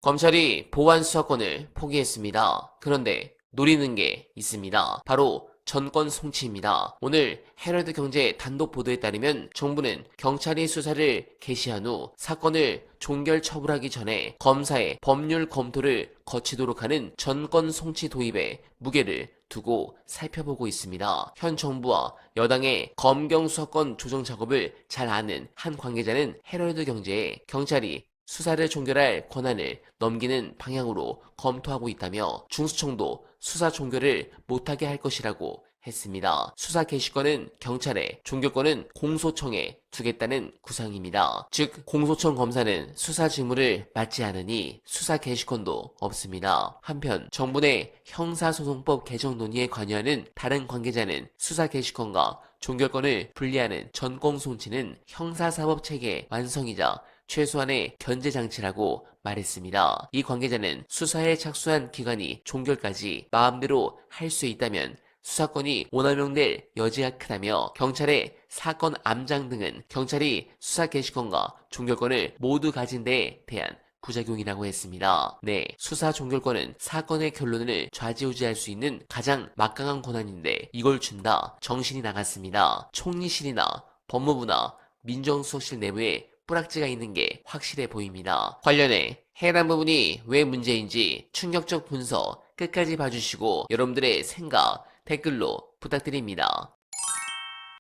검찰이 보안 수사권을 포기했습니다. 그런데 노리는 게 있습니다. 바로 전권 송치입니다. 오늘 헤럴드 경제 단독 보도에 따르면 정부는 경찰이 수사를 개시한 후 사건을 종결 처분하기 전에 검사의 법률 검토를 거치도록 하는 전권 송치 도입에 무게를 두고 살펴보고 있습니다. 현 정부와 여당의 검경 수사권 조정 작업을 잘 아는 한 관계자는 헤럴드 경제에 경찰이 수사를 종결할 권한을 넘기는 방향으로 검토하고 있다며 중수청도 수사 종결을 못하게 할 것이라고 했습니다. 수사 개시권은 경찰에, 종결권은 공소청에 두겠다는 구상입니다. 즉 공소청 검사는 수사 직무를 맡지 않으니 수사 개시권도 없습니다. 한편 정부 내 형사소송법 개정 논의에 관여하는 다른 관계자는 수사 개시권과 종결권을 분리하는 전권 송치는 형사사법체계 완성이자 최소한의 견제장치라고 말했습니다. 이 관계자는 수사에 착수한 기관이 종결까지 마음대로 할 수 있다면 수사권이 오남용될 여지가 크다며 경찰의 사건 암장 등은 경찰이 수사 개시권과 종결권을 모두 가진 데에 대한 부작용이라고 했습니다. 네, 수사 종결권은 사건의 결론을 좌지우지할 수 있는 가장 막강한 권한인데 이걸 준다? 정신이 나갔습니다. 총리실이나 법무부나 민정수석실 내부에 뿌락지가 있는 게 확실해 보입니다. 관련해 해당 부분이 왜 문제인지 충격적 분석 끝까지 봐주시고 여러분들의 생각 댓글로 부탁드립니다.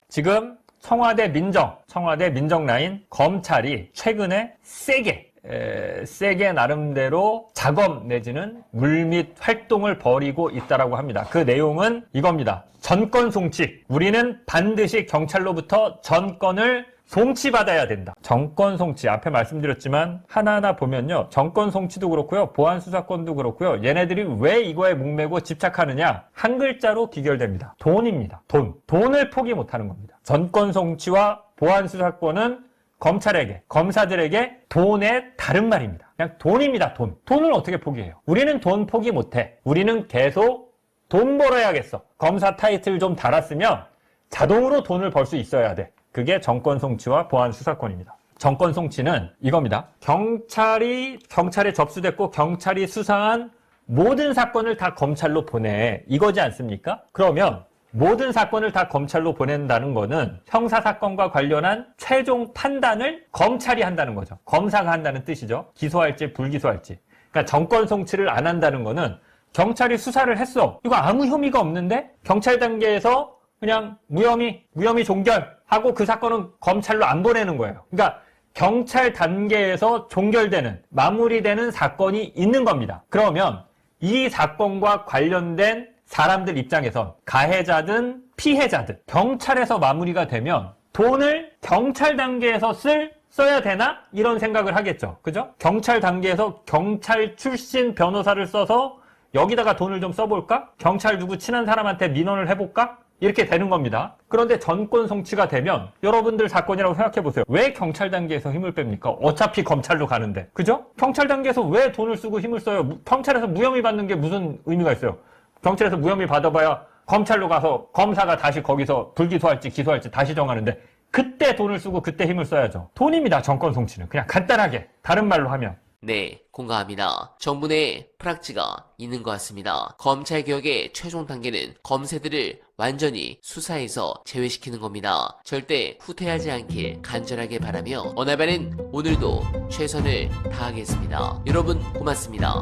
지금 청와대 민정 라인 검찰이 최근에 세게 나름대로 작업 내지는 물밑 활동을 벌이고 있다라고 합니다. 그 내용은 이겁니다. 전권 송치. 우리는 반드시 경찰로부터 전권을 송치받아야 된다. 정권 송치 앞에 말씀드렸지만 하나하나 보면요. 정권 송치도 그렇고요. 보안 수사권도 그렇고요. 얘네들이 왜 이거에 목매고 집착하느냐? 한 글자로 귀결됩니다. 돈입니다. 돈을 포기 못하는 겁니다. 전권 송치와 보안 수사권은 검찰에게, 검사들에게 돈의 다른 말입니다. 그냥 돈입니다. 돈을 어떻게 포기해요? 우리는 돈 포기 못해. 우리는 계속 돈 벌어야겠어. 검사 타이틀 좀 달았으면 자동으로 돈을 벌 수 있어야 돼. 그게 정권 송치와 보안 수사권입니다. 정권 송치는 이겁니다. 경찰에 접수됐고 경찰이 수사한 모든 사건을 다 검찰로 보내. 이거지 않습니까? 그러면 모든 사건을 다 검찰로 보낸다는 거는 형사사건과 관련한 최종 판단을 검찰이 한다는 거죠. 검사가 한다는 뜻이죠. 기소할지 불기소할지. 그러니까 정권 송치를 안 한다는 거는 경찰이 수사를 했어. 이거 아무 혐의가 없는데 경찰 단계에서 그냥 무혐의 종결하고 그 사건은 검찰로 안 보내는 거예요. 그러니까 경찰 단계에서 종결되는, 마무리되는 사건이 있는 겁니다. 그러면 이 사건과 관련된 사람들 입장에선 가해자든 피해자든 경찰에서 마무리가 되면 돈을 경찰 단계에서 써야 되나? 이런 생각을 하겠죠. 그죠? 경찰 단계에서 경찰 출신 변호사를 써서 여기다가 돈을 좀 써볼까? 경찰 누구 친한 사람한테 민원을 해볼까? 이렇게 되는 겁니다. 그런데 전권 송치가 되면 여러분들 사건이라고 생각해 보세요. 왜 경찰 단계에서 힘을 뺍니까? 어차피 검찰로 가는데. 그죠? 경찰 단계에서 왜 돈을 쓰고 힘을 써요? 경찰에서 무혐의 받는 게 무슨 의미가 있어요? 경찰에서 무혐의 받아봐야 검찰로 가서 검사가 다시 거기서 불기소할지 기소할지 다시 정하는데 그때 돈을 쓰고 그때 힘을 써야죠. 돈입니다. 전권 송치는. 그냥 간단하게 다른 말로 하면. 네, 공감합니다. 정부 내에 프락지가 있는 것 같습니다. 검찰개혁의 최종 단계는 검새들을 완전히 수사에서 제외시키는 겁니다. 절대 후퇴하지 않길 간절하게 바라며 어나바는 오늘도 최선을 다하겠습니다. 여러분 고맙습니다.